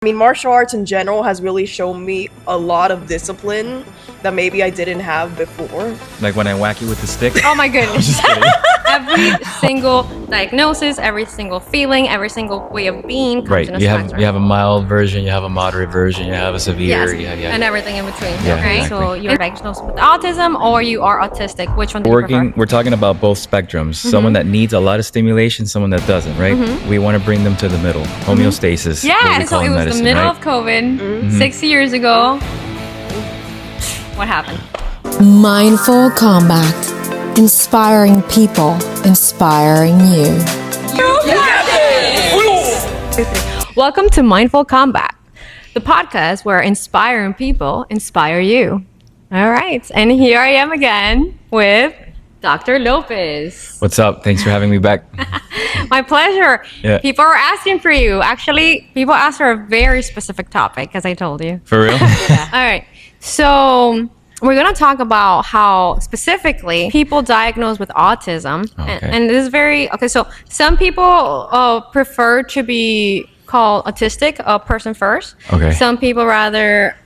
I mean, martial arts in general has really shown me a lot of discipline that maybe I didn't have before. Like when I whack you with the stick. Oh my goodness. Just kidding. Every single diagnosis, every single feeling, every single way of being comes Right. in a You spectrum. have a mild version, you have a moderate version, you have a severe. Yes, Yeah. and everything in between. Yeah, right? exactly. So you're diagnosed with autism or you are autistic. Which one do you prefer? We're talking about both spectrums. Someone that needs a lot of stimulation, someone that doesn't, right? We want to bring them to the middle. Homeostasis. what Yeah, we so call it in was medicine, the middle right? of COVID, 6 years ago. What happened? Mindful Combat. Inspiring people, inspiring you. Welcome to Mindful Combat, the podcast where inspiring people inspire you. All right, and here I am again with Dr. Lopez. What's up? Thanks for having me back. My pleasure. Yeah. People are asking for you. Actually, people asked for a very specific topic, as I told you. For real? All right. So we're going to talk about how specifically people diagnosed with autism. Okay. And this is very, okay, so some people prefer to be called autistic, a person first. Okay. Some people rather,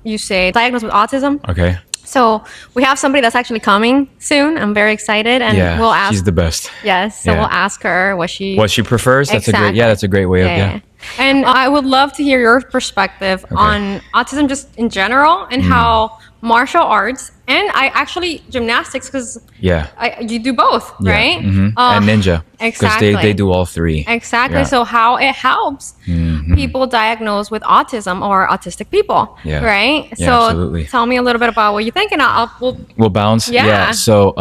you say, diagnosed with autism. Okay. So we have somebody that's actually coming soon. I'm very excited. And Yeah, we'll ask. she's the best. Yes. So Yeah. we'll ask her what she prefers. That's Exactly. that's a great way of, yeah. And I would love to hear your perspective on autism just in general and how martial arts and gymnastics, because Yeah. you do both, Yeah. right? And ninja. exactly. Because they do all three. Exactly. Yeah. So how it helps people diagnosed with autism or autistic people, Yeah. right? Yeah, So absolutely. tell me a little bit about what you think, and We'll bounce. Yeah. So,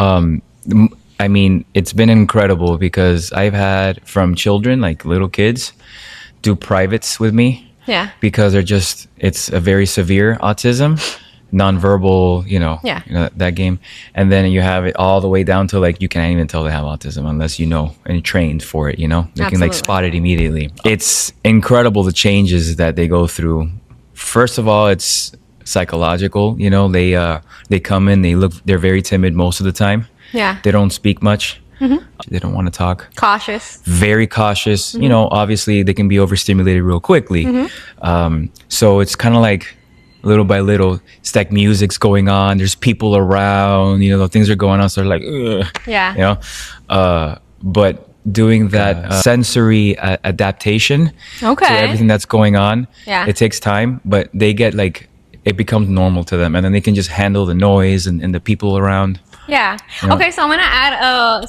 I mean, it's been incredible because I've had from children, like little kids, do privates with me yeah. because it's a very severe autism, nonverbal, Yeah. that game. And then you have it all the way down to like, you can't even tell they have autism unless you know and trained for it, They can Absolutely. like spot it immediately. It's incredible the changes that they go through. First of all, it's psychological, they come in, they're very timid most of the time. Yeah. They don't speak much. They don't want to talk. Cautious. Very cautious. Obviously they can be overstimulated real quickly. So it's kind of like little by little, it's like music's going on. There's people around, things are going on. So they're like, ugh, Yeah. but doing that sensory adaptation Okay. to everything that's going on, Yeah. it takes time, but they get like, it becomes normal to them. And then they can just handle the noise and the people around. Yeah. Yeah. Okay, so I'm gonna add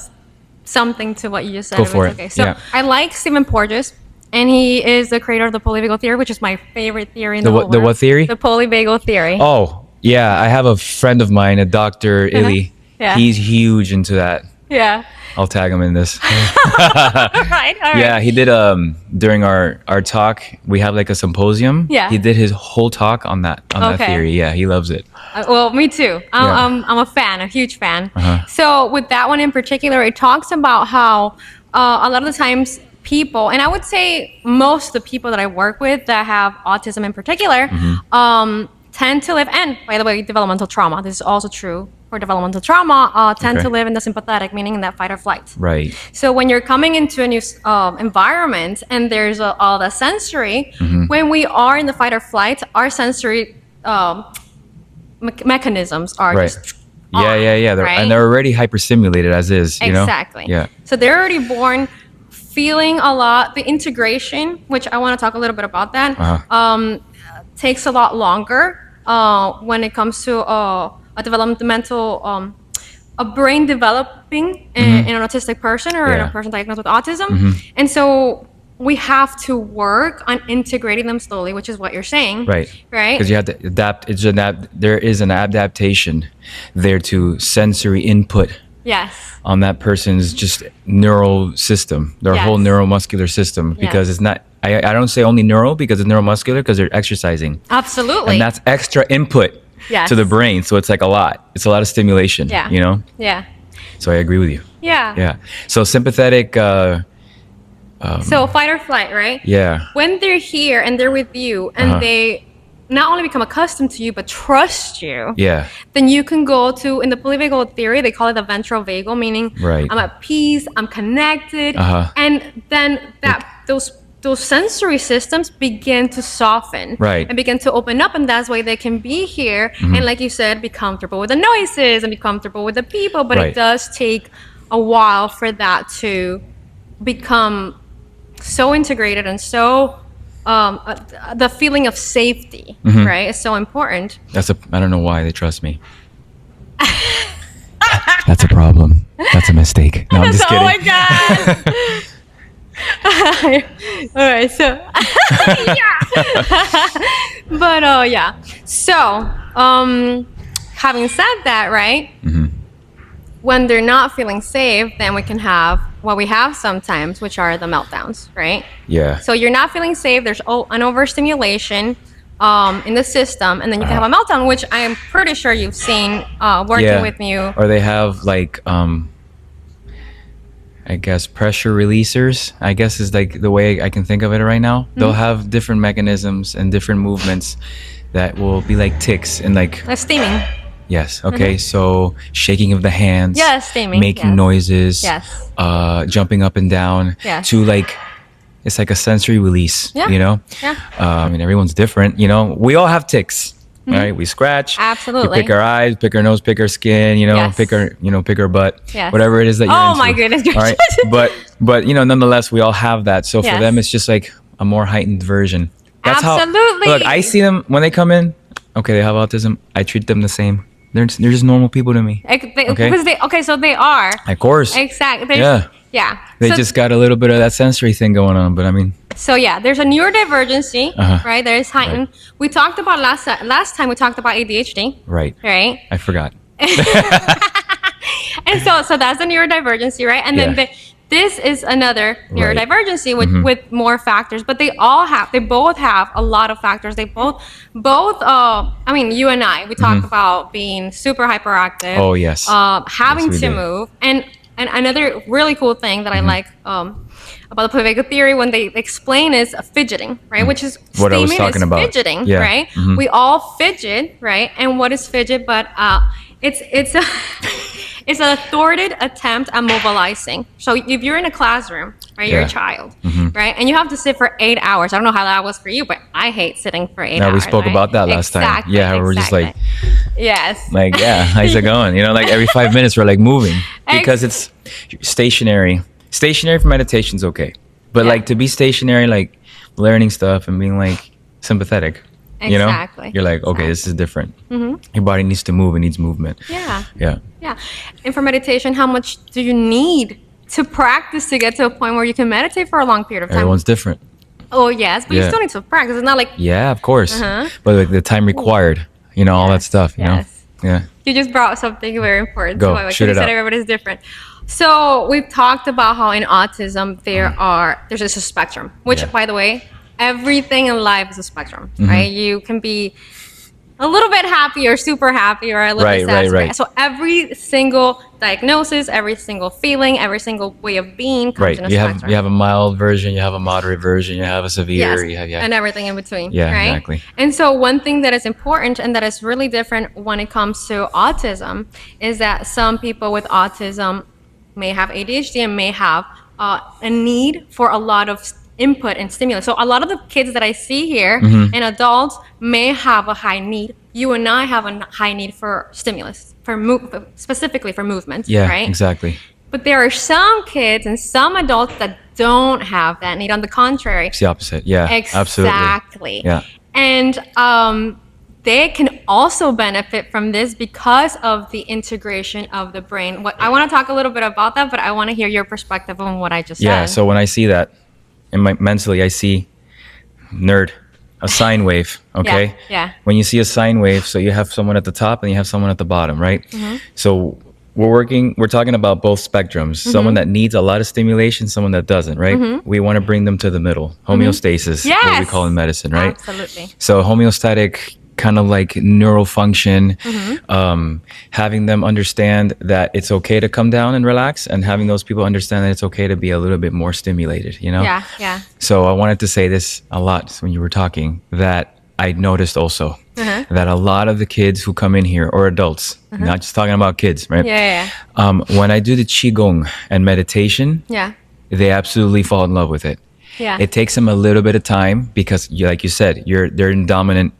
something to what you just said. Go if for it's it. Okay. So Yeah. I like Stephen Porges, and he is the creator of the polyvagal theory, which is my favorite theory in the whole The world. what theory? The polyvagal theory. Oh, yeah. I have a friend of mine, a Dr. Illy. Yeah. He's huge into that. Yeah. I'll tag him in this. All right. Yeah, he did during our talk, we have like a symposium. Yeah. He did his whole talk on that Okay. theory. Yeah, he loves it. Well, me too. I'm a fan, a huge fan. So with that one in particular, it talks about how a lot of the times people, and I would say most of the people that I work with that have autism in particular, tend to live, and by the way, developmental trauma, this is also true for developmental trauma, tend Okay. to live in the sympathetic, meaning in that fight or flight. Right. So when you're coming into a new environment and there's all the sensory, when we are in the fight or flight, our sensory mechanisms are Right. just Yeah, on, yeah. right? And they're already hyperstimulated as is, Exactly. Yeah. So they're already born feeling a lot. The integration, which I want to talk a little bit about that, takes a lot longer when it comes to a developmental, a brain developing in an autistic person or in Yeah. a person diagnosed with autism. And so we have to work on integrating them slowly, which is what you're saying. Right. Right. Because you have to adapt. There is an adaptation there to sensory input Yes. on that person's just neural system, their whole Yes. neuromuscular system, because it's not, I don't say only neural because it's neuromuscular because they're exercising. Absolutely. And that's extra input Yes. to the brain. So it's like a lot. It's a lot of stimulation, Yeah. Yeah. So I agree with you. Yeah. Yeah. So sympathetic, So fight or flight, right? yeah. When they're here and they're with you and they not only become accustomed to you but trust you, Yeah. then you can go to, in the polyvagal theory, they call it the ventral vagal, meaning Right. I'm at peace, I'm connected, Uh-huh. and then those those sensory systems begin to soften Right. and begin to open up, and that's why they can be here and, like you said, be comfortable with the noises and be comfortable with the people. But Right. it does take a while for that to become so integrated and so the feeling of safety, right, is so important. I don't know why they trust me. That's a problem. That's a mistake. No, I'm just kidding. Oh my god. All right, so yeah. But yeah. So, having said that, right? When they're not feeling safe, then we can have what we have sometimes, which are the meltdowns, right? Yeah. So you're not feeling safe. There's an overstimulation in the system, and then you can have a meltdown, which I am pretty sure you've seen working with you. Or they have like I guess pressure releasers, I guess is like the way I can think of it right now. They'll have different mechanisms and different movements that will be like tics and like Steaming. yes, okay. So shaking of the hands, Yes, steaming, making yes. noises, Yes. Jumping up and down Yes. to like it's like a sensory release, Yeah. you know? Yeah. I mean, everyone's different, you know? We all have tics, right? We scratch. Absolutely. We pick our eyes, pick our nose, pick our skin, you know, Yes. pick our butt, Yes. whatever it is that you're Oh into. my goodness All right. But, you know, nonetheless, we all have that. So for Yes. them, it's just like a more heightened version. That's Absolutely. how, look, I see them when they come in. Okay, they have autism. I treat them the same. They're just normal people to me. Okay, so they are. Of course. Exactly. Yeah. Yeah. They So- just got a little bit of that sensory thing going on. But I mean, So yeah, there's a neurodivergency, right? There is heightened. We talked about last time. We talked about ADHD, right. right? I forgot. And so that's the neurodivergency, right? And then Yeah. this is another Right. neurodivergency with more factors, but they both have a lot of factors. They both. I mean, you and I, we talk about being super hyperactive. Oh, yes. Having Yes, we to do. move, and another really cool thing that I like about the Pavega theory when they explain is fidgeting, right? Which is What I was steaming talking is about. fidgeting, Yeah. right? We all fidget, right? And what is fidget? But it's a it's a thwarted attempt at mobilizing. So if you're in a classroom, right, you're a Yeah. child, right, and you have to sit for 8 hours. I don't know how that was for you, but I hate sitting for 8 No, hours. we spoke right? about that last time. Exactly, Yeah, we're just like, yes. like, yeah, how's it going? You know, like every 5 minutes we're like moving because it's stationary. Stationary for meditation's okay, but Yeah. like to be stationary, like learning stuff and being like sympathetic. You know, Exactly. you're like, okay, this is different. Your body needs to move. It needs movement. Yeah. Yeah. Yeah. And for meditation, how much do you need to practice to get to a point where you can meditate for a long period of time? Everyone's different. Oh, yes, but you Yeah. still need to practice. It's not like Yeah, of course. Uh-huh. But like the time required, you know, all that stuff. You Yes. know. Yeah. you just brought something very important. Go, to like shoot you it said, out. everybody's different. So we've talked about how in autism there's a spectrum, which, Yeah. by the way, everything in life is a spectrum, Mm-hmm. right? You can be a little bit happy or super happy or a little Right, bit sad. right. So every single diagnosis, every single feeling, every single way of being comes Right. in a You spectrum. have a mild version, you have a moderate version, you have a severe, Yes, you have and everything in between. Yeah, right? exactly. And so one thing that is important and that is really different when it comes to autism is that some people with autism may have ADHD and may have a need for a lot of input and stimulus. So a lot of the kids that I see here Mm-hmm. and adults may have a high need. You and I have a high need for stimulus, specifically for movement, Yeah, right? exactly. But there are some kids and some adults that don't have that need. On the contrary, It's the opposite. Yeah. Absolutely. exactly. Yeah. And they can also benefit from this because of the integration of the brain. I want to talk a little bit about that, but I want to hear your perspective on what I just Yeah. said. So when I see that mentally, I see a sine wave. Okay. Yeah. When you see a sine wave, so you have someone at the top and you have someone at the bottom, right? Mm-hmm. So we're talking about both spectrums. Someone that needs a lot of stimulation, someone that doesn't, right? We want to bring them to the middle. Homeostasis, what we Mm-hmm. Yes. call in medicine, right? Absolutely. So homeostatic kind of like neural function, having them understand that it's okay to come down and relax, and having those people understand that it's okay to be a little bit more stimulated, you know? Yeah. Yeah. So I wanted to say this a lot when you were talking, that I noticed also that a lot of the kids who come in here, or adults, not just talking about kids, right? Yeah. When I do the Qigong and meditation, Yeah. they absolutely fall in love with it. Yeah. It takes them a little bit of time because, like you said, they're in dominant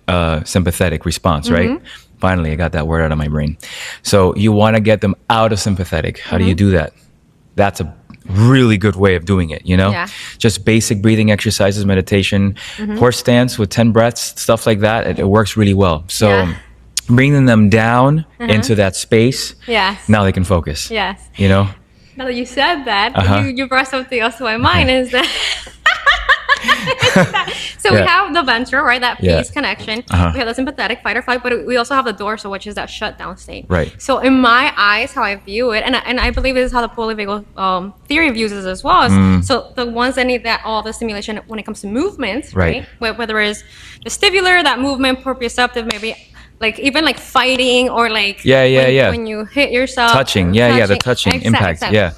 sympathetic response, right? Finally, I got that word out of my brain. So you want to get them out of sympathetic. How do you do that? That's a really good way of doing it, you know? Yeah. Just basic breathing exercises, meditation, horse stance with 10 breaths, stuff like that. It works really well. So Yeah. bringing them down into that space, Yes. now they can focus. Yes. You know? Now that you said that, Uh-huh. you brought something else to my mind is that. So we Yeah. have the ventral, right? That Yeah. peace connection. Uh-huh. We have the sympathetic fight or flight, but we also have the dorsal, which is that shutdown state. Right. So in my eyes, how I view it, and I believe this is how the polyvagal theory views it as well. So the ones that need that all the stimulation when it comes to movements, Right. right? Whether it's vestibular, that movement, proprioceptive, maybe like even like fighting or like when you hit yourself, Touching. Yeah, the touching impact. Yeah.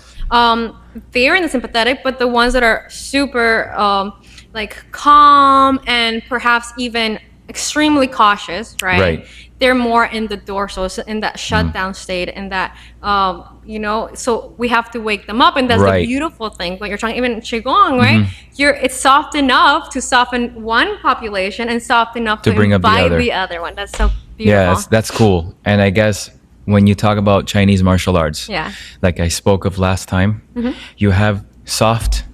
They're in the sympathetic, but the ones that are super like calm and perhaps even extremely cautious, right? Right. They're more in the dorsal, so in that shutdown state, and that so we have to wake them up, and that's Right. the beautiful thing. When you're talking even qigong, right? It's soft enough to soften one population and soft enough to bring up the invite other. the other one. That's so beautiful. Yeah, that's cool. And I guess when you talk about Chinese martial arts, Yeah. like I spoke of last time, you have soft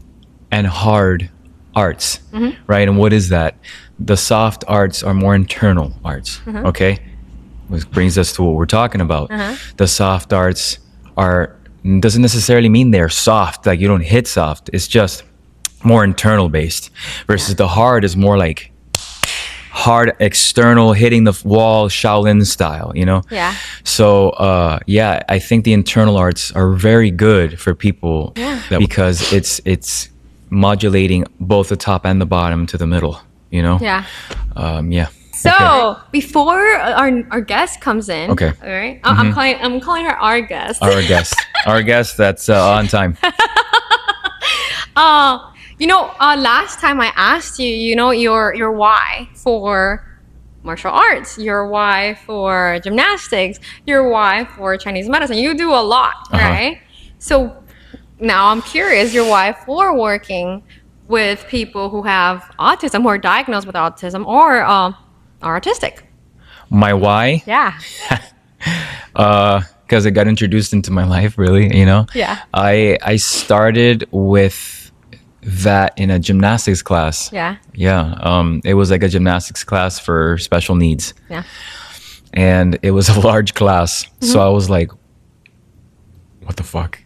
and hard arts, right? And what is that? The soft arts are more internal arts, okay? Which brings us to what we're talking about. The soft arts doesn't necessarily mean they're soft, like you don't hit soft. It's just more internal based versus the hard is more like hard external, hitting the wall, Shaolin style, you know? Yeah. So, I think the internal arts are very good for people because it's modulating both the top and the bottom to the middle, you know? Yeah. Yeah. So before our guest comes in, Okay. all right, I'm calling her our guest. Our guest that's on time. Last time I asked you, your why for martial arts, your why for gymnastics, your why for Chinese medicine. You do a lot, right? So now I'm curious, your why for working with people who have autism, who are diagnosed with autism or are autistic. My why? Yeah. Because it got introduced into my life, really, you know? Yeah. I started with that in a gymnastics class. Yeah. Yeah. It was like a gymnastics class for special needs. Yeah. And it was a large class. So I was like, what the fuck?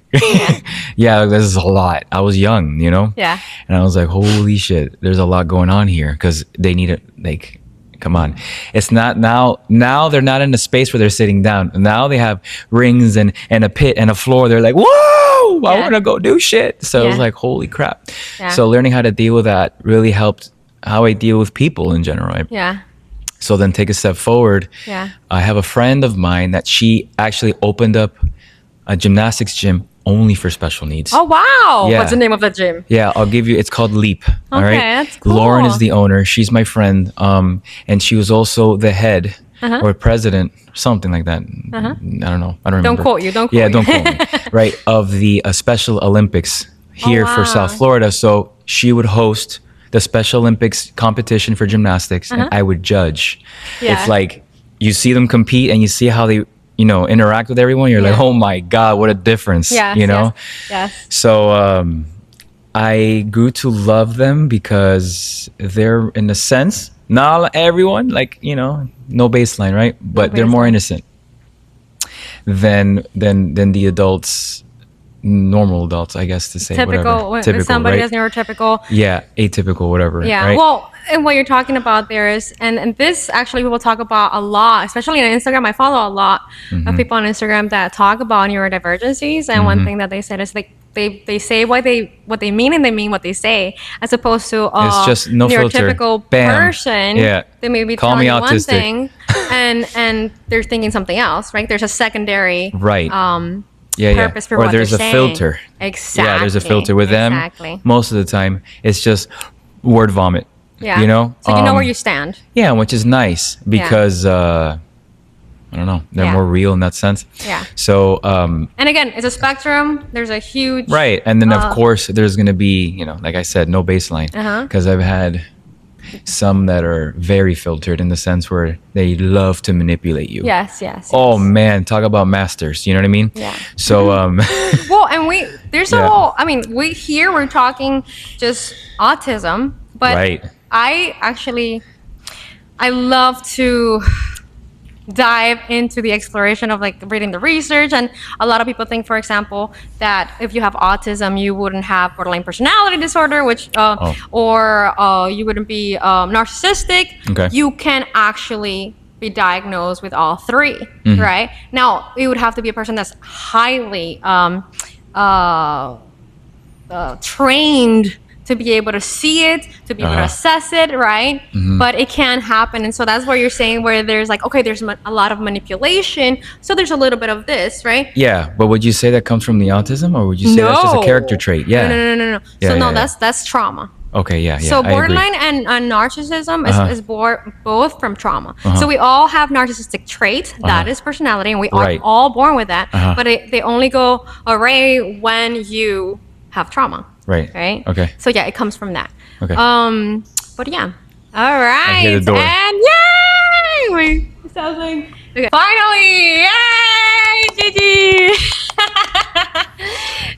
Yeah, this is a lot. I was young, you know? Yeah. And I was like, holy shit, there's a lot going on here because they need it. Like, come on. It's not now they're not in a space where they're sitting down. Now they have rings and a pit and a floor. They're like, whoa, I want to go do shit. So I was like, holy crap. Yeah. So learning how to deal with that really helped how I deal with people in general. Yeah. So then take a step forward. Yeah. I have a friend of mine that she actually opened up a gymnastics gym only for special needs. Oh, wow. Yeah. What's the name of the gym? Yeah, I'll give you, it's called Leap. All right. that's cool. Lauren is the owner. She's my friend. And she was also the head or president, something like that. I don't know. I don't remember. Don't quote you. Don't quote Yeah, you. don't quote me. Right. Of the Special Olympics here for South Florida. So she would host the Special Olympics competition for gymnastics and I would judge. Yeah. It's like you see them compete and you see how they, interact with everyone. You're like, oh my God, what a difference. Yes, you know? Yes. So I grew to love them because they're, in a sense, not everyone, like, no baseline, right? But they're more innocent than the adults, normal adults, I guess to say. Typical. Whatever. Typical, somebody right? is neurotypical. Yeah, atypical, whatever. Yeah. Right? Well, and what you're talking about there is, and this actually people talk about a lot, especially on Instagram. I follow a lot of people on Instagram that talk about neurodivergencies, and one thing that they said is like they say what they mean and they mean what they say, as opposed to it's just no filter. neurotypical Bam. person. Yeah. They may be Call telling me you one autistic. thing, and they're thinking something else. Right? There's a secondary Right. purpose for or what there's they're a saying. filter. Exactly. Yeah, there's a filter with them. Exactly. Most of the time, it's just word vomit. Yeah. You know? So you know where you stand. Yeah, which is nice because I don't know. They're Yeah. more real in that sense. Yeah. So, And again, it's a spectrum. There's a huge right. And then, of course, there's going to be, like I said, no baseline. Because I've had some that are very filtered in the sense where they love to manipulate you. Yes, yes. Oh, yes. man. Talk about masters. You know what I mean? Yeah. So, Well, and there's a Yeah. whole, we're talking just autism, but Right. I love to dive into the exploration of like reading the research. And a lot of people think, for example, that if you have autism, you wouldn't have borderline personality disorder, which, or you wouldn't be narcissistic. Okay. You can actually be diagnosed with all three, right? Now, it would have to be a person that's highly trained to be able to see it, to be able to assess it, right? But it can happen. And so that's what you're saying, where there's like, okay, there's a lot of manipulation. So there's a little bit of this, right? yeah. But would you say that comes from the autism, or would you say that's just a character trait? Yeah. No. Yeah, So yeah, no, yeah. that's trauma. Okay. Yeah. So I agree. borderline and narcissism is both from trauma. So we all have narcissistic traits. That is personality, and we are Right. all born with that. But they only go away when you have trauma. Right. Right. Okay. So yeah, it comes from that. Okay. But yeah. All right. hear the door. And yay! Wait, something. Okay. Finally, yay, Gigi!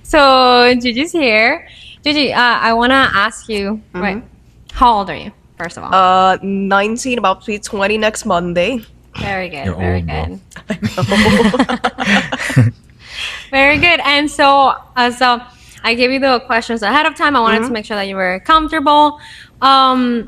So Gigi's here. Gigi, I wanna ask you, right? How old are you? First of all. 19, about to be 20 next Monday. Very good. You're Very old, bro. good. Very good. And so, I gave you the questions ahead of time. I wanted to make sure that you were comfortable. So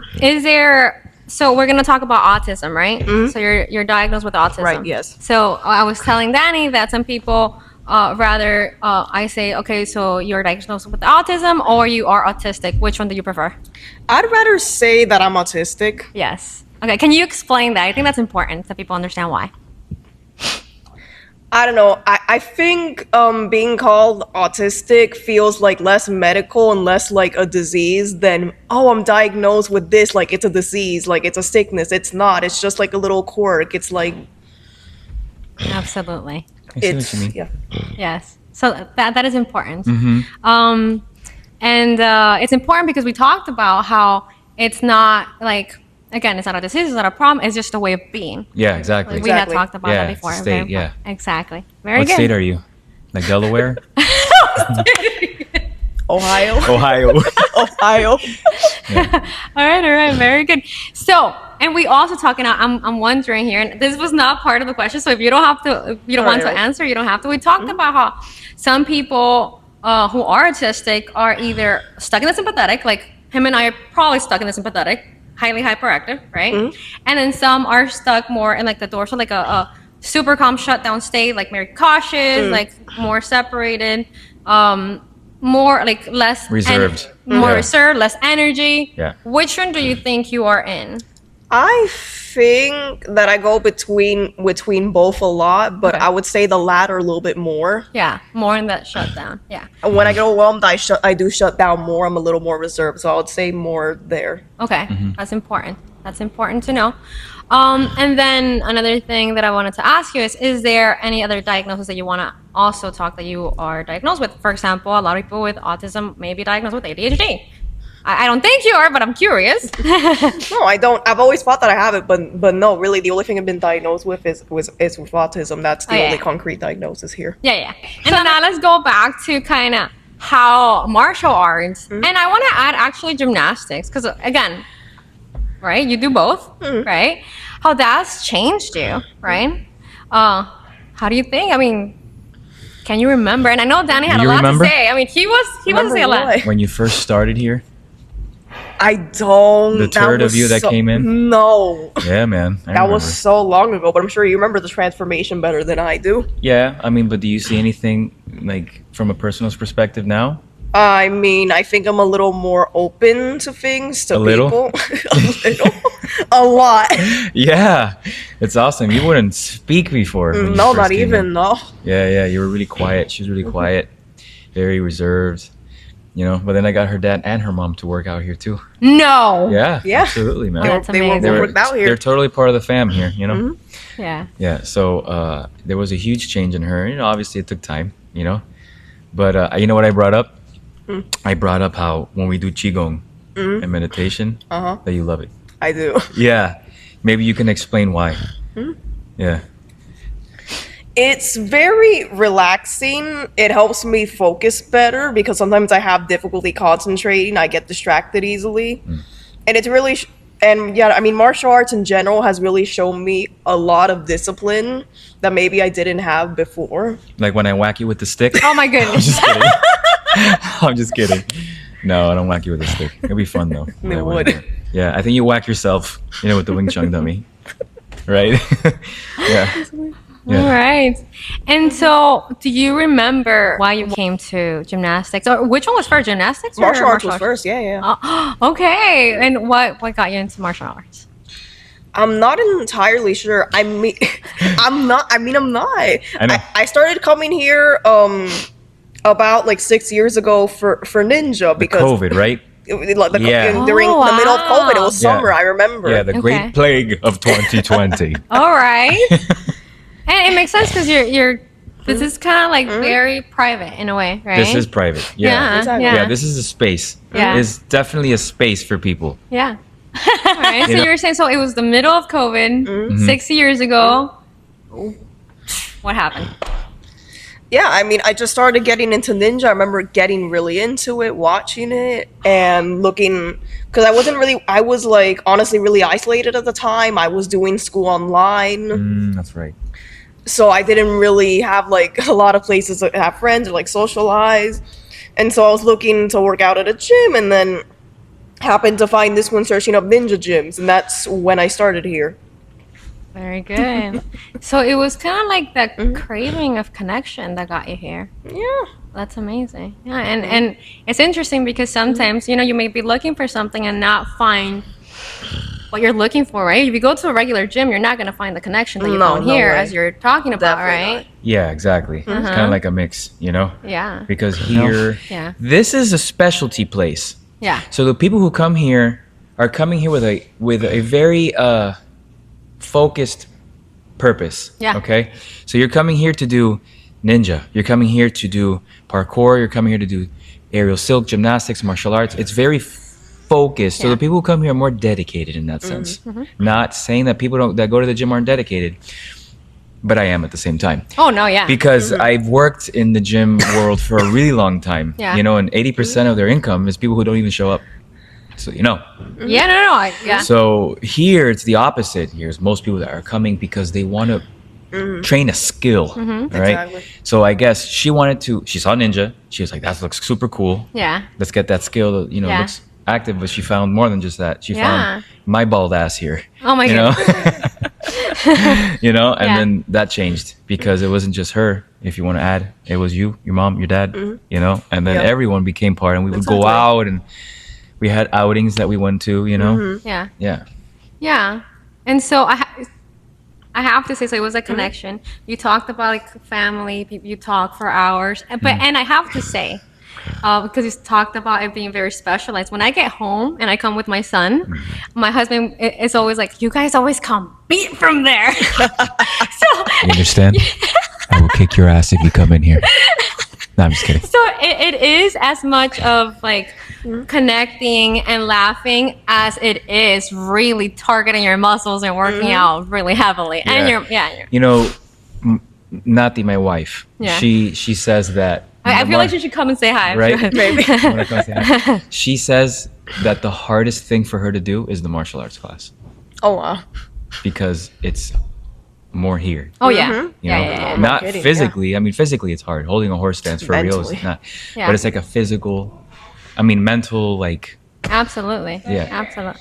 we're gonna talk about autism, right? So you're diagnosed with autism. Right, yes. So I was telling Danny that some people I say, okay, so you're diagnosed with autism or you are autistic. Which one do you prefer? I'd rather say that I'm autistic. Yes. Okay, can you explain that? I think that's important so people understand why. I don't know. I think being called autistic feels like less medical and less like a disease than, oh, I'm diagnosed with this, like it's a disease, like it's a sickness. It's not. It's just like a little quirk. It's like Absolutely. I see it's what you mean. yeah. Yes. So that is important. And it's important because we talked about how it's not like, again, it's not a disease, it's not a problem, it's just a way of being. Yeah, exactly. We had Exactly. talked about Yeah, that before. it's a state, Very yeah. important. Exactly. Very What good. state are you? Like Delaware? Ohio. Ohio. Ohio. All right. Very good. So, and we also talking. I'm wondering here, and this was not part of the question. So if you don't have to, if you don't want to Alright. answer, you don't have to. We talked about how some people who are autistic are either stuck in the sympathetic, like him and I are probably stuck in the sympathetic, highly hyperactive, right? And then some are stuck more in like the dorsal, like a super calm shutdown state, like very cautious, like more separated, more like less Reserved. more Yeah. reserved, less energy. Yeah. Which one do you think you are in? I think that I go between both a lot, but Okay. I would say the latter a little bit more. Yeah, more in that shutdown. Yeah. And when I get overwhelmed, I do shut down more. I'm a little more reserved, so I would say more there. Okay, that's important. That's important to know. And then another thing that I wanted to ask you is there any other diagnosis that you want to also talk that you are diagnosed with? For example, a lot of people with autism may be diagnosed with ADHD. I don't think you are, but I'm curious. No, I don't. I've always thought that I have it, but no, really, the only thing I've been diagnosed with is with autism. That's the Oh, yeah. only concrete diagnosis here. Yeah. And so now let's go back to kind of how martial arts, and I want to add actually gymnastics, because again, right, you do both, right? How that's changed you, right? How do you think? I mean, can you remember? And I know Danny had Do a you lot remember? to say. I mean, he was to say a lot. What? When you first started here? I don't. The third of you that came in? No, Yeah, man. I that remember. was so long ago. But I'm sure you remember the transformation better than I do. Yeah, I mean, but do you see anything like from a personal perspective now? I mean, I think I'm a little more open to things, to A little? people. A little. A lot. Yeah, it's awesome. You wouldn't speak before. when you No, first not came even. in. No. Yeah, you were really quiet. She was really quiet, very reserved. you know. But then I got her dad and her mom to work out here too. No. Yeah, Yeah. absolutely, man. Oh, that's They amazing. worked out here. They're totally part of the fam here, you know. Yeah. Yeah, so there was a huge change in her. You know, obviously it took time, you know. But you know what I brought up? I brought up how when we do qigong and meditation, that you love it. I do. Yeah, maybe you can explain why. Yeah. It's very relaxing. It helps me focus better because sometimes I have difficulty concentrating. I get distracted easily. And it's really, and yeah, I mean, martial arts in general has really shown me a lot of discipline that maybe I didn't have before. Like when I whack you with the stick. Oh my goodness. Just kidding. I'm just kidding. No, I don't whack you with a stick. It'd be fun though. It would. Yeah, I think you whack yourself, you know, with the Wing Chun dummy. Right? Yeah. Yeah. All right. And so, do you remember why you came to gymnastics? Or which one was first, gymnastics? Or Martial arts was first, yeah. Okay. And what got you into martial arts? I'm not entirely sure. I'm not. I know. I started coming here about like 6 years ago for ninja because COVID, right? during Yeah. the middle of COVID, it was Yeah. summer. I remember. Yeah, the Okay. Great Plague of 2020. All right. And it makes sense because this is kind of like very private in a way, right? This is private. Yeah. Yeah. Exactly. Yeah. Yeah, this is a space. Yeah. It's definitely a space for people. Yeah. All right. So You know- you were saying, so it was the middle of COVID, 6 years ago. What happened? Yeah, I mean, I just started getting into ninja. I remember getting really into it, watching it, and looking, because I was like honestly really isolated at the time. I was doing school online, That's right. so I didn't really have like a lot of places to have friends or like socialize. And so I was looking to work out at a gym, and then happened to find this one searching up ninja gyms, and that's when I started here. Very good. So it was kind of like that craving of connection that got you here. Yeah. That's amazing. Yeah, and it's interesting because sometimes, you know, you may be looking for something and not find what you're looking for, right? If you go to a regular gym, you're not going to find the connection that you No, found no here, way. as you're talking about, Definitely right? Yeah, exactly. It's kind of like a mix, you know? Yeah. Because here, Yeah. this is a specialty place. Yeah. So the people who come here are coming here with a very focused purpose. Yeah. Okay. So you're coming here to do ninja. You're coming here to do parkour. You're coming here to do aerial silk, gymnastics, martial arts. It's very focused. So Yeah. the people who come here are more dedicated in that sense. Not saying that people that go to the gym aren't dedicated, but I am at the same time. Oh, no, yeah. Because I've worked in the gym world for a really long time. Yeah. You know, and 80% of their income is people who don't even show up. So, you know. Yeah, no, yeah. So here it's the opposite. Here's most people that are coming because they want to train a skill, right? Exactly. So I guess she saw ninja. She was like, that looks super cool. Yeah. Let's get that skill that, you know, Yeah. looks active. But she found more than just that. She Yeah. found my bald ass here. Oh, my You know? goodness. You know, and Yeah. then that changed because it wasn't just her. If you want to add, it was you, your mom, your dad, you know, and then Yeah. everyone became part, and we would go Exactly. out, and we had outings that we went to, you know. Yeah. Yeah. Yeah. And so I have to say, so it was a connection. You talked about like family, you talk for hours, and I have to say, because you talked about it being very specialized. When I get home and I come with my son, my husband is always like, "You guys always come beat from there." So You understand? I will kick your ass if you come in here. No, I'm just kidding. So it is as much of like connecting and laughing as it is really targeting your muscles and working out really heavily. And you're You know, Nati, my wife, Yeah. she says that. I feel like you should come and say hi. Right? Maybe. When I come say hi. She says that the hardest thing for her to do is the martial arts class Oh wow. because it's more here. Oh yeah. You know, Yeah. not kidding, physically. I mean, physically it's hard. Holding a horse stance for real is Mentally. not. Yeah. But it's like a physical, I mean, mental, like Absolutely. Yeah. Absolutely.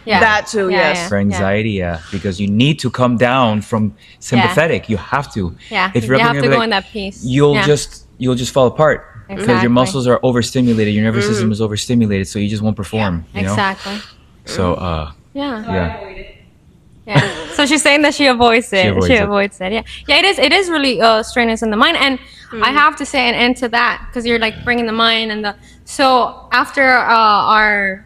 Yeah. That too, yes. for anxiety. Yeah, because you need to come down from sympathetic. You have to. Yeah. If You ever have gonna to be go like, in that piece. You'll Yeah. just fall apart because Exactly. your muscles are overstimulated. Your nervous system is overstimulated, so you just won't perform. You know. Exactly. So Yeah. yeah. Yeah. So she's saying that she avoids it. She avoids it. Yeah. Yeah. It is really strenuous in the mind, and I have to say, and to that, because you're like bringing the mind and So after our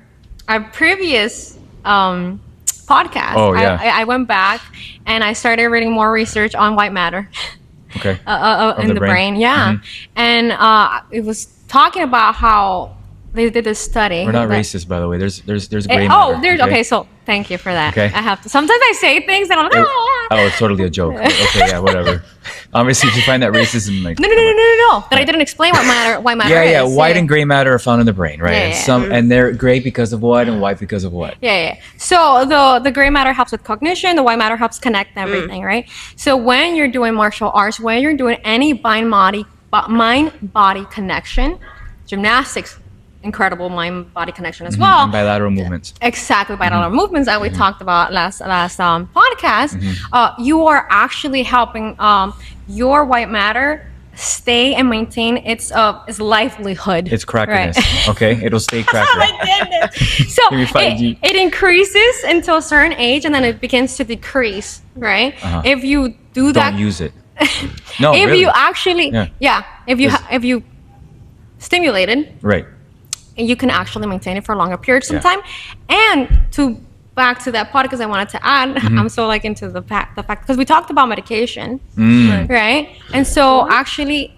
previous podcast, I went back and I started reading more research on white matter. Okay. In the brain. Yeah. And it was talking about how they did this study. We're not racist, by the way. There's gray matter. Okay. So thank you for that. Okay. I have to. Sometimes I say things and I'm like, it's totally a joke. Okay, yeah, whatever. Obviously, if you find that racism, like no. That I didn't explain what matter is. Yeah. White and gray matter are found in the brain, right? And they're gray because of what, and white because of what? Yeah. So the gray matter helps with cognition. The white matter helps connect everything, right? So when you're doing martial arts, when you're doing any mind-body connection, gymnastics, incredible mind-body connection as well. And bilateral movements. Exactly, bilateral movements that we talked about last podcast. You are actually helping your white matter stay and maintain its livelihood. It's crackiness. Right. Okay, it'll stay cracker. Oh my goodness. So it increases until a certain age, and then it begins to decrease. Right. If you do that, don't use it. No, if really. you actually, if you stimulate it, right. You can actually maintain it for longer periods of time. And back to that part, because I wanted to add, I'm so like into the fact because we talked about medication, right? And so actually,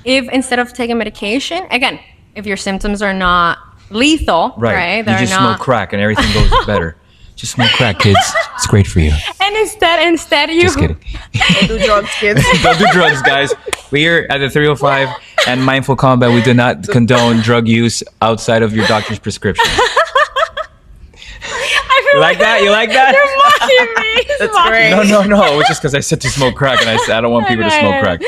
if instead of taking medication, again, if your symptoms are not lethal, right? You just smoke crack and everything goes better. Just smoke crack, kids. It's great for you. And instead you... Just kidding. Don't do drugs, kids. Don't do drugs, guys. We're at the 305 and Mindful Combat. We do not condone drug use outside of your doctor's prescription. You like that? You like that? You're mocking me. That's great. No. It's just because I said to smoke crack, and I said I don't want people to smoke crack.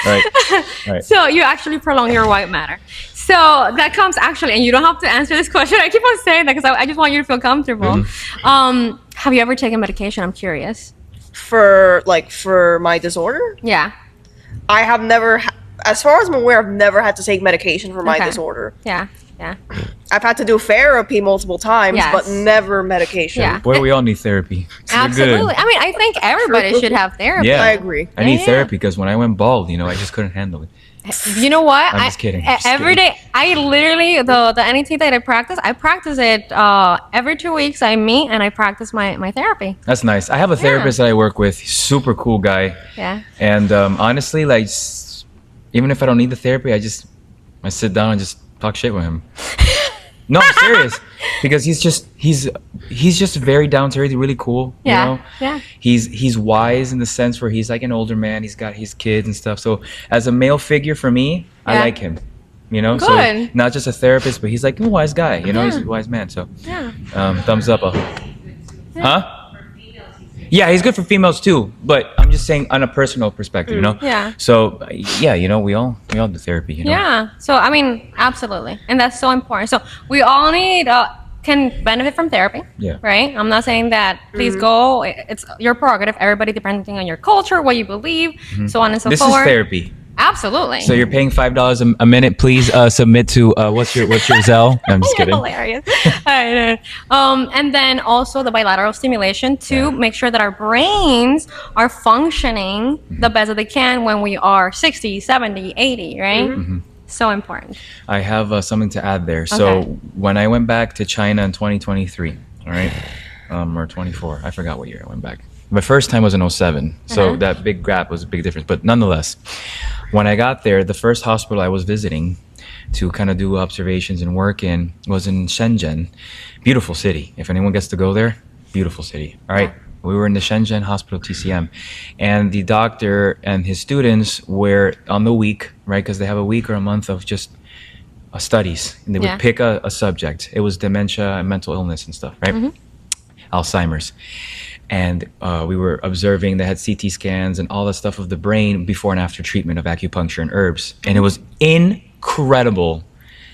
Right. So you actually prolong your white matter. So that comes actually, and you don't have to answer this question. I keep on saying that because I just want you to feel comfortable. Have you ever taken medication? I'm curious. For my disorder? Yeah. I have never, as far as I'm aware, I've never had to take medication for my disorder. Yeah. I've had to do therapy multiple times, but never medication. Yeah. Boy, we all need therapy. Absolutely. I mean, I think everybody should have therapy. Yeah, I agree. I need therapy because when I went bald, I just couldn't handle it. You know what? I'm just kidding. Every day, I literally, the NET that I practice it every 2 weeks. I meet and I practice my therapy. That's nice. I have a therapist that I work with. Super cool guy. Yeah. And honestly, like, even if I don't need the therapy, I sit down and just talk shit with him. No, I'm serious. Because he's just very down to earth, really cool. Yeah. Yeah. He's wise in the sense where he's like an older man. He's got his kids and stuff. So as a male figure for me, I like him. Good. So not just a therapist, but he's like a wise guy. He's a wise man. So thumbs up. Huh? Yeah, he's good for females too, but I'm just saying on a personal perspective, Yeah. So, we all do therapy, Yeah. So, I mean, absolutely. And that's so important. So, we all can benefit from therapy. Yeah. Right? I'm not saying that please go. It's your prerogative. Everybody depending on your culture, what you believe, so on and so forth. This is therapy. Absolutely. So you're paying $5 a minute. Please submit to what's your Zelle? I'm just kidding. Hilarious. I know. And then also the bilateral stimulation to make sure that our brains are functioning the best that they can when we are 60, 70, 80, right? So important. I have something to add there. So when I went back to China in 2023, all right, or 24, I forgot what year I went back. My first time was in 07, so that big gap was a big difference. But nonetheless, when I got there, the first hospital I was visiting to kind of do observations and work in was in Shenzhen. Beautiful city. If anyone gets to go there, beautiful city. All right. We were in the Shenzhen Hospital TCM, and the doctor and his students were on the week, right? Because they have a week or a month of just studies, and they would pick a subject. It was dementia and mental illness and stuff, right? Alzheimer's. And we were observing, they had CT scans and all the stuff of the brain before and after treatment of acupuncture and herbs. And it was incredible.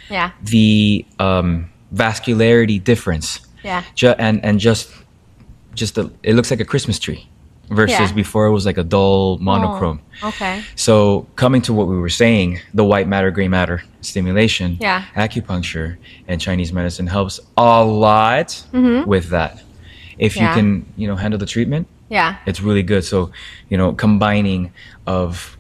Yeah. The vascularity difference. Yeah. It looks like a Christmas tree versus before it was like a dull monochrome. Oh, okay. So coming to what we were saying, the white matter, gray matter stimulation, acupuncture and Chinese medicine helps a lot with that. If you can, handle the treatment, it's really good. So, combining of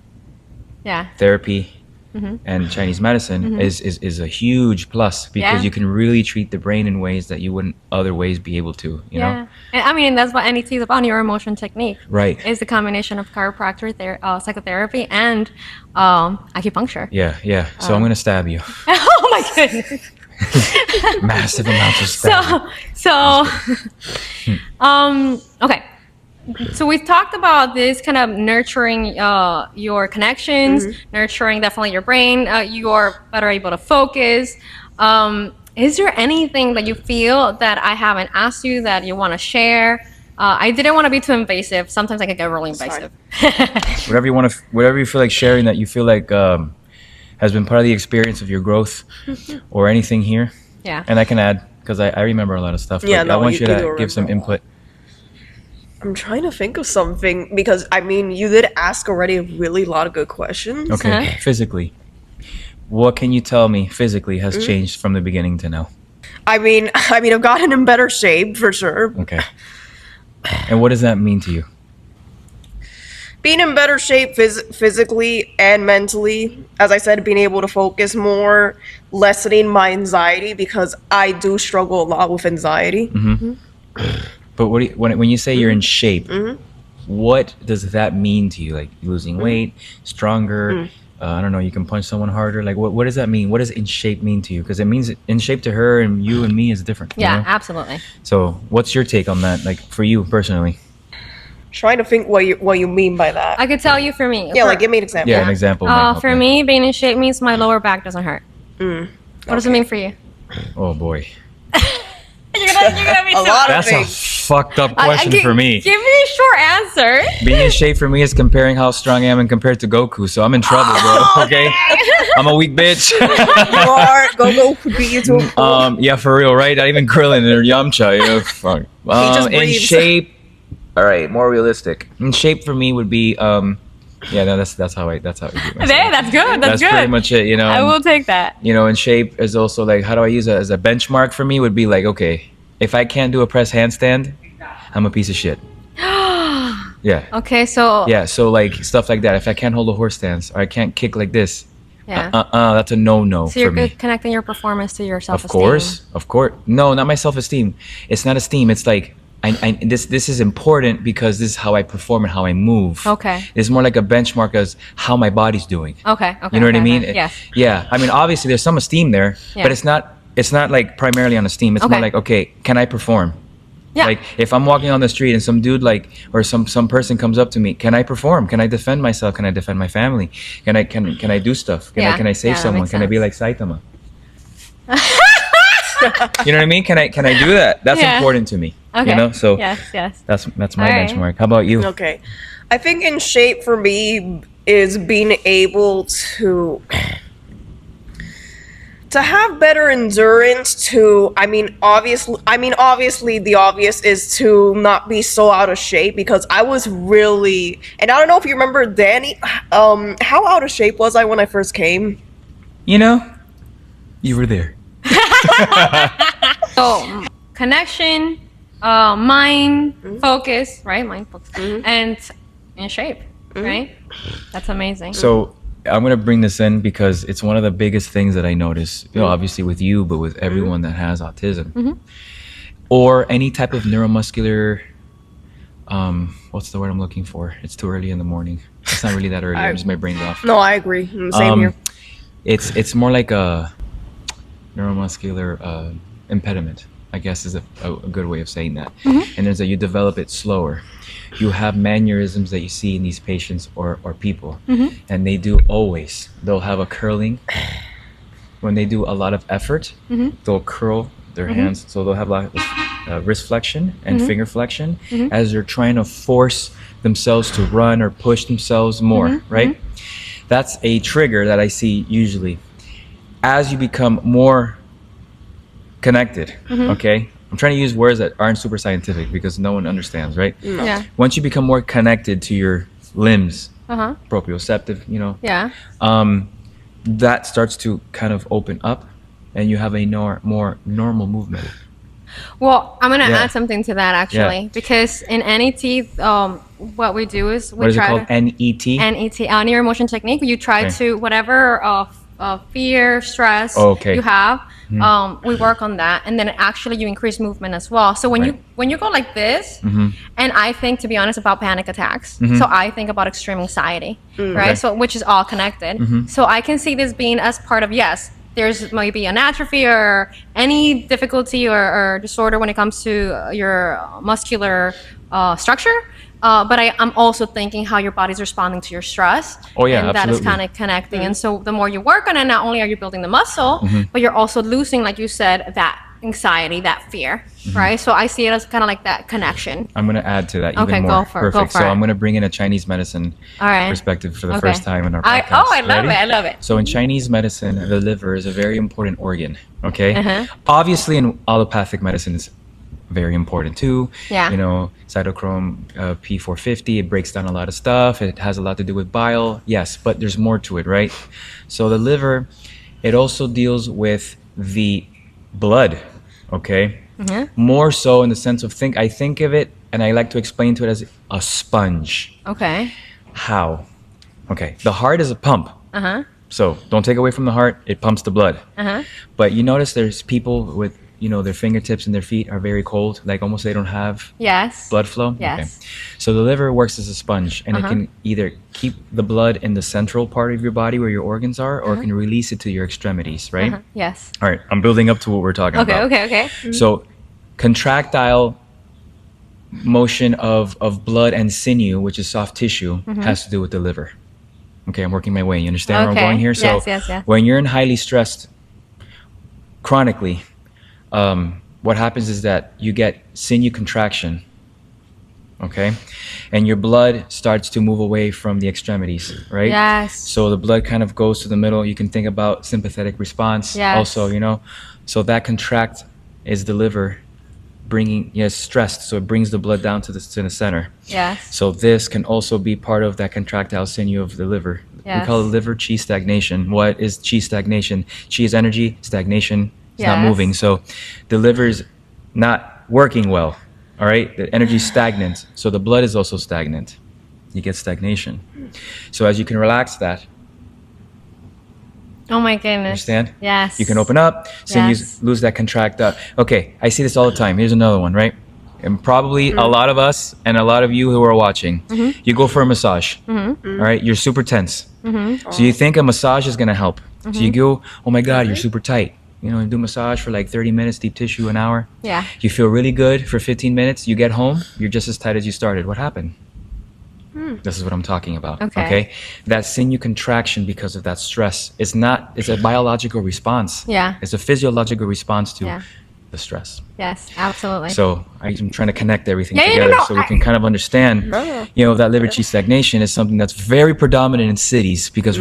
therapy, and Chinese medicine is a huge plus because you can really treat the brain in ways that you wouldn't other ways be able to, you know? And I mean, that's what NET is about, neural emotion technique. Right. It's the combination of chiropractic, psychotherapy, and acupuncture. Yeah. So I'm going to stab you. Oh my goodness. Massive amounts of stab. Okay. So we've talked about this kind of nurturing your connections, nurturing definitely your brain. You're better able to focus. Is there anything that you feel that I haven't asked you that you want to share? I didn't want to be too invasive. Sometimes I can get really invasive. Whatever you feel like sharing that you feel like has been part of the experience of your growth or anything here. Yeah. And I can add because I remember a lot of stuff. Yeah, I want you to do give some remember a lot. input. I'm trying to think of something because I mean you did ask already a really lot of good questions. Okay, physically. What can you tell me physically has changed from the beginning to now? I mean I've gotten in better shape for sure. Okay. And what does that mean to you? Being in better shape physically and mentally, as I said, being able to focus more, lessening my anxiety because I do struggle a lot with anxiety. But when you say you're in shape, what does that mean to you? Like losing weight, stronger? I don't know. You can punch someone harder. Like what does that mean? What does in shape mean to you? Because it means in shape to her and you and me is different. Yeah, you know? absolutely. So what's your take on that? Like for you personally? Trying to think what you mean by that. I could tell you for me. Yeah, like give me an example. Yeah, an example. man. For Okay. me, being in shape means my lower back doesn't hurt. What does it mean for you? Oh boy. You're gonna be A lot of That's a things. fucked up question for me. Give me a short answer. Being in shape for me is comparing how strong I am and compared to Goku. So I'm in trouble, bro. Okay, I'm a weak bitch. You are go beat you to a pulp. Yeah, for real, right? Not even Krillin or Yamcha. You know, fuck. just In breathes. shape. All right, more realistic. In shape for me would be yeah, no, that's how I do myself. Hey, that's good. That's good. pretty much it. You know, I will take that. you know, in shape is also like, how do I use it as a benchmark for me would be like, okay, if I can't do a press handstand, I'm a piece of shit. Yeah. Okay, so Yeah, so like stuff like that. If I can't hold a horse stance or I can't kick like this, yeah. that's a no So you're for me. good connecting your performance to your self-esteem. Of course. No, not my self-esteem. It's not esteem. It's like this is important because this is how I perform and how I move. Okay. It's more like a benchmark as how my body's doing. Okay. You know what I mean? Yes. Yeah. I mean, obviously there's some esteem there, Yeah. but it's not like primarily on esteem. It's more Okay. like, okay, can I perform? Yeah. Like if I'm walking on the street and some dude or some person comes up to me, can I perform? Can I defend myself? Can I defend my family? Can I do stuff? Can I save Yeah, that someone? makes Can I be like sense. Saitama? You know what I mean? Can I do that? That's Yeah. important to me. Okay. You know? So Yes. that's my All right. benchmark. How about you? Okay. I think in shape for me is being able to have better endurance to obviously the obvious is to not be so out of shape because I was really, and I don't know if you remember Danny, how out of shape was I when I first came? You know? You were there. So connection, mind focus, right? Mind focus, and in shape, right? That's amazing. So I'm gonna bring this in because it's one of the biggest things that I notice. You know, obviously with you, but with everyone that has autism or any type of neuromuscular. What's the word I'm looking for? It's too early in the morning. It's not really that early. I'm just my brain's off. No, I agree. Same here. It's more like a neuromuscular impediment, I guess is a good way of saying that. And there's you develop it slower. You have mannerisms that you see in these patients or people, and they'll have a curling. When they do a lot of effort, they'll curl their hands, so they'll have a lot of wrist flexion and finger flexion as they're trying to force themselves to run or push themselves more, right? That's a trigger that I see usually. As you become more connected, okay? I'm trying to use words that aren't super scientific because no one understands, right? Yeah. Once you become more connected to your limbs, Uh-huh. proprioceptive, you know, Yeah. that starts to kind of open up and you have a more normal movement. Well, I'm gonna Yeah. add something to that actually, Yeah. because in NET, what we do is we What is it try called? to NET? NET, near emotion technique. You try Okay. to whatever fear, stress Oh, okay. you have. We work on that, and then actually you increase movement as well. So when Right. you go like this, and I think, to be honest, about panic attacks. So I think about extreme anxiety, right? Okay. So which is all connected. So I can see this being as part of, yes, there's maybe an atrophy or any difficulty or disorder when it comes to your muscular structure. But I'm also thinking how your body's responding to your stress. Oh, yeah, and that is absolutely. kind of connecting. And so the more you work on it, not only are you building the muscle, but you're also losing, like you said, that anxiety, that fear, right? So I see it as kind of like that connection. I'm going to add to that even Okay, more. go for it, Perfect. go for So it. I'm going to bring in a Chinese medicine All right. perspective for the Okay. first time in our podcast. I love Ready? it. I love it. So in Chinese medicine, the liver is a very important organ. Okay. Uh-huh. Obviously, in allopathic medicine, it's very important too. Yeah. You know, cytochrome P450. It breaks down a lot of stuff. It has a lot to do with bile. Yes, but there's more to it, right? So the liver, it also deals with the blood. Okay. More so in the sense of I think of it, and I like to explain to it as a sponge. Okay. How? Okay. The heart is a pump. Uh-huh. So don't take away from the heart. It pumps the blood. Uh-huh. But you notice there's people with, their fingertips and their feet are very cold, like almost they don't have Yes. blood flow. Yes. Okay. So the liver works as a sponge, and it can either keep the blood in the central part of your body where your organs are, or it can release it to your extremities, right? Yes. All right. I'm building up to what we're talking Okay. about. Okay. So contractile motion of blood and sinew, which is soft tissue, has to do with the liver. Okay, I'm working my way. You understand where I'm Okay. going here? So Yes. when you're in highly stressed chronically, what happens is that you get sinew contraction, okay? And your blood starts to move away from the extremities, right? Yes. So the blood kind of goes to the middle. You can think about sympathetic response Yes. also, So that contract is the liver stressed. So it brings the blood down to the center. Yes. So this can also be part of that contractile sinew of the liver. We call it Yes. liver qi stagnation. What is qi stagnation? Qi is energy, stagnation is not Yes. moving. So the liver's not working well. All right? The energy is stagnant. So the blood is also stagnant. You get stagnation. So as you can relax that, Oh my goodness. understand? Yes. You can open up, sinews Yes. lose that contract up. Okay, I see this all the time. Here's another one, right? And probably a lot of us and a lot of you who are watching, you go for a massage. All right, you're super tense. So you think a massage is gonna help. So you go, oh my God, you're super tight. You do massage for like 30 minutes, deep tissue, an hour. Yeah. You feel really good for 15 minutes. You get home, you're just as tight as you started. What happened? This is what I'm talking about. Okay. That sinew contraction because of that stress it's a biological response. Yeah. It's a physiological response to Yeah. the stress. Yes. Absolutely. So I'm trying to connect everything Yeah, together no, so we can kind of understand, that liver qi stagnation is something that's very predominant in cities because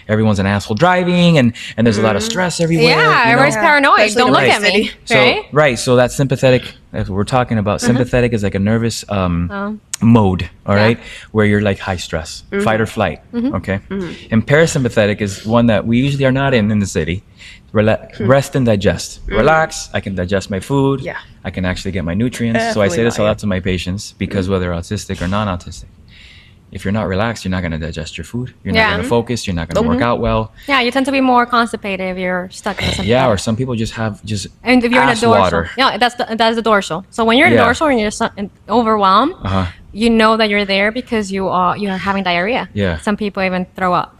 everyone's an asshole driving and there's a lot of stress everywhere. yeah. Everybody's paranoid. Especially Don't in look my at me. city. Right. So, right. So that sympathetic, that's what we're talking about. Sympathetic is like a nervous mode, all right, where you're like high stress, fight or flight, okay? And parasympathetic is one that we usually are not in the city. Rest and digest. Relax. I can digest my food. Yeah. I can actually get my nutrients. So I say Definitely this a not, lot to my patients because whether autistic or non-autistic, if you're not relaxed, you're not going to digest your food. You're not Yeah. going to focus. You're not going to work out well. Yeah. You tend to be more constipated if you're stuck in something. Yeah, or some people just have And if you're in a ass dorsal, water. yeah, that's the dorsal. So when you're in Yeah. dorsal and you're overwhelmed, Uh-huh. you know that you're there because you're having diarrhea. Yeah. Some people even throw up.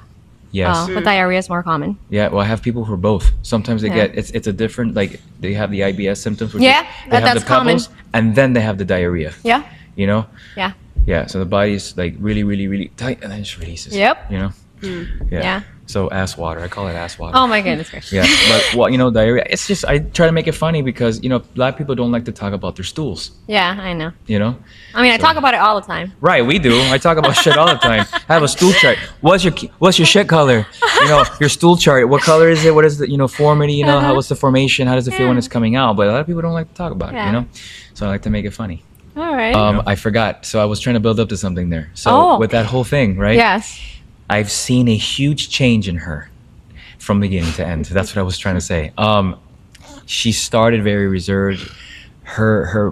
Yes. But diarrhea is more common. Yeah, well, I have people who are both. Sometimes they Yeah. get it's a different they have the IBS symptoms. Which Yeah, is, they have that's the pebbles, common. and then they have the diarrhea. Yeah. You know. Yeah. Yeah. So the body's like really, really, really tight, and then it just releases. Yep. You know. Yeah. Yeah. So ass water. I call it ass water. Oh my goodness gracious. Yeah, but diarrhea. It's just I try to make it funny because a lot of people don't like to talk about their stools. Yeah, I know. I mean, I talk about it all the time. Right, we do. I talk about shit all the time. I have a stool chart. What's your shit color? Your stool chart. What color is it? What is the formity? What's the formation? How does it feel when it's coming out? But a lot of people don't like to talk about Yeah. it. So I like to make it funny. All right. I forgot. So I was trying to build up to something there. So Oh. with that whole thing, right? Yes. I've seen a huge change in her from beginning to end. That's what I was trying to say. She started very reserved, her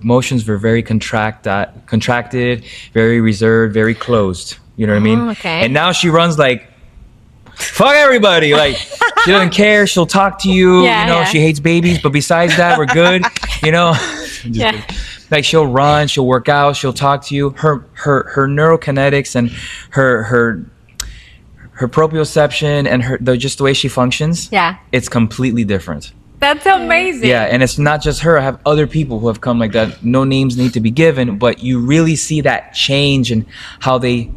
emotions were very contracted, very reserved, very closed. You know what I mean? Okay. And now she runs like, fuck everybody. Like, she doesn't care. She'll talk to you. Yeah, you know, yeah. she hates babies, but besides that, we're good. You know? Just Yeah. kidding. Like, she'll run, she'll work out, she'll talk to you. Her neurokinetics and her proprioception and just the way she functions. Yeah. It's completely different. That's amazing. Yeah, and it's not just her. I have other people who have come like that. No names need to be given, but you really see that change in how they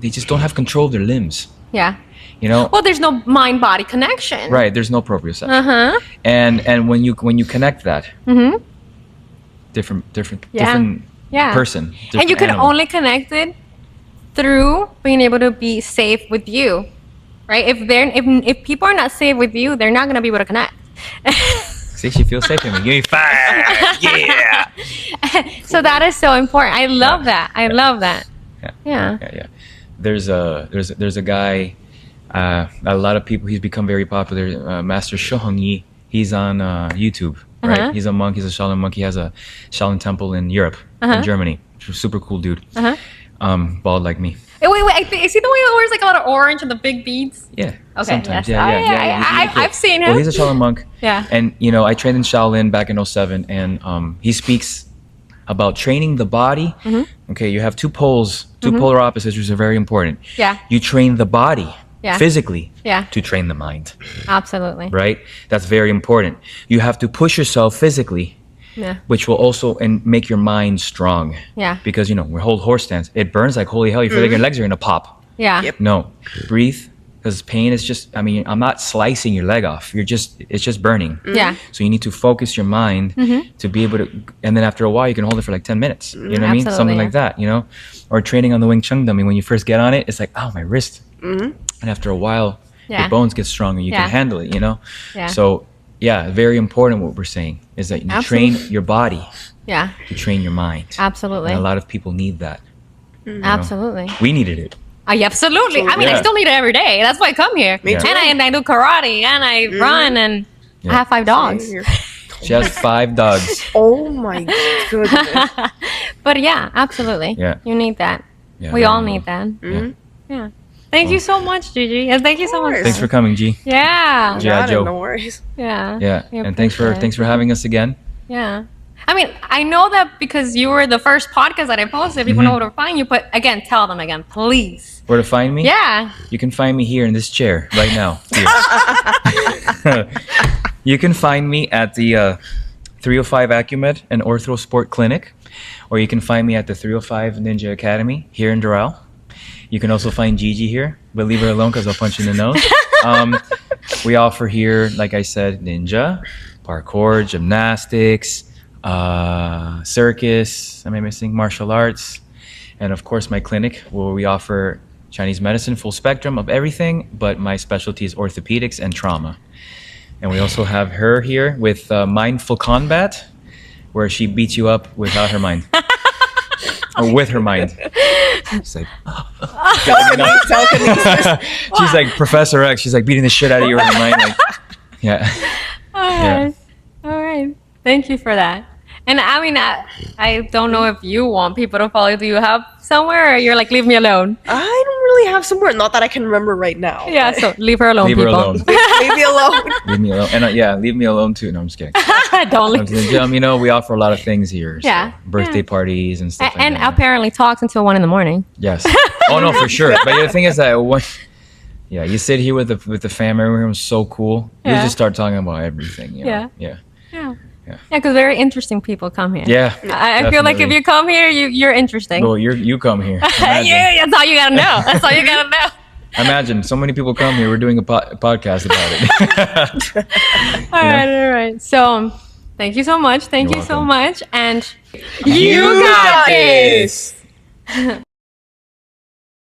just don't have control of their limbs. Yeah. You know? Well, there's no mind-body connection. Right, there's no proprioception. Uh-huh. And when you connect that, different Yeah. person. And different you can animal. only connect it through being able to be safe with you, right? If people are not safe with you, they're not gonna be able to connect. See, she feels safe in me. Give me 5. Yeah. So that is so important. I love that. I love that. Yeah. There's a guy. A lot of people. He's become very popular. Master Shohong Yi. He's on YouTube. Right. He's a monk. He's a Shaolin monk. He has a Shaolin temple in Europe, in Germany. Super cool dude. Bald like me. Wait. Is he the one who wears like a lot of orange and the big beads? Yeah. Okay. Sometimes. Yes. Yeah. I've seen him. Well, he's a Shaolin monk. Yeah. And you know, I trained in Shaolin back in 07, and he speaks about training the body. Okay, you have two poles, two polar opposites, which are very important. Yeah. You train the body physically to train the mind. Absolutely. Right? That's very important. You have to push yourself physically, which will also make your mind strong. Yeah. Because, you know, we hold horse stance. It burns like holy hell. You feel like your legs are going to pop. Yeah. Yep. No, breathe. Because pain is just, I mean, I'm not slicing your leg off. It's just burning. Yeah. So you need to focus your mind to be able to, and then after a while, you can hold it for like 10 minutes. You know what I mean? Something like that, you know? Or training on the Wing Chun dummy, when you first get on it, it's like, oh, my wrist. And after a while, your bones get stronger. You can handle it, you know? Yeah. So, yeah, very important what we're saying is that you train your body Yeah. to train your mind. Absolutely. And a lot of people need that. Absolutely. We needed it. Absolutely. I mean, I Yeah. still need it every day. That's why I come here. Me too. And I do karate and I run and I have 5 dogs. She has 5 dogs. Oh my goodness. But yeah, absolutely. Yeah. You need that. Yeah, We very all well. need that. Yeah. Yeah. Thank you so much, Gigi. And thank you so much. course. Thanks for coming, G. Yeah. G.I. Got it, Joe. no worries. Yeah. Yeah, We and appreciate it. thanks for having us again. Yeah. I mean, I know that because you were the first podcast that I posted, people know where to find you. But again, tell them again, please. Where to find me? Yeah. You can find me here in this chair right now. Here. You can find me at the 305 Acumed and Ortho Sport Clinic, or you can find me at the 305 Ninja Academy here in Doral. You can also find Gigi here, but leave her alone because I'll punch you in the nose. We offer here, like I said, ninja, parkour, gymnastics, circus, am I missing? Martial arts, and of course my clinic where we offer Chinese medicine, full spectrum of everything, but my specialty is orthopedics and trauma. And we also have her here with Mindful Combat, where she beats you up without her mind. Or with her mind. She's like, Telekinesis. she's like Professor X. She's like beating the shit out of you with her mind. Like, yeah. All right. Thank you for that. And I mean, I don't know if you want people to follow you. Do you have somewhere or you're like, leave me alone? I don't really have somewhere, not that I can remember right now. Yeah, so leave her alone, Leave her people. alone. Leave me alone. Leave me alone. And leave me alone too. No, I'm just kidding. Don't leave. You know, we offer a lot of things here. So Yeah. birthday parties and stuff like And that. apparently talks until 1 a.m. Yes. Oh no, for sure. But the thing is that you sit here with the family. Everyone's so cool. You Yeah. just start talking about everything. You know? Yeah. Yeah. Yeah. Yeah. Yeah, because very interesting people come here. Yeah. I feel like if definitely. you come here, you're interesting. Well, you come here. Imagine. Yeah, that's all you gotta know. That's all you gotta know. Imagine so many people come here. We're doing a podcast about it. All right. So, thank you so much. Thank You're you so welcome. much. And You got got this.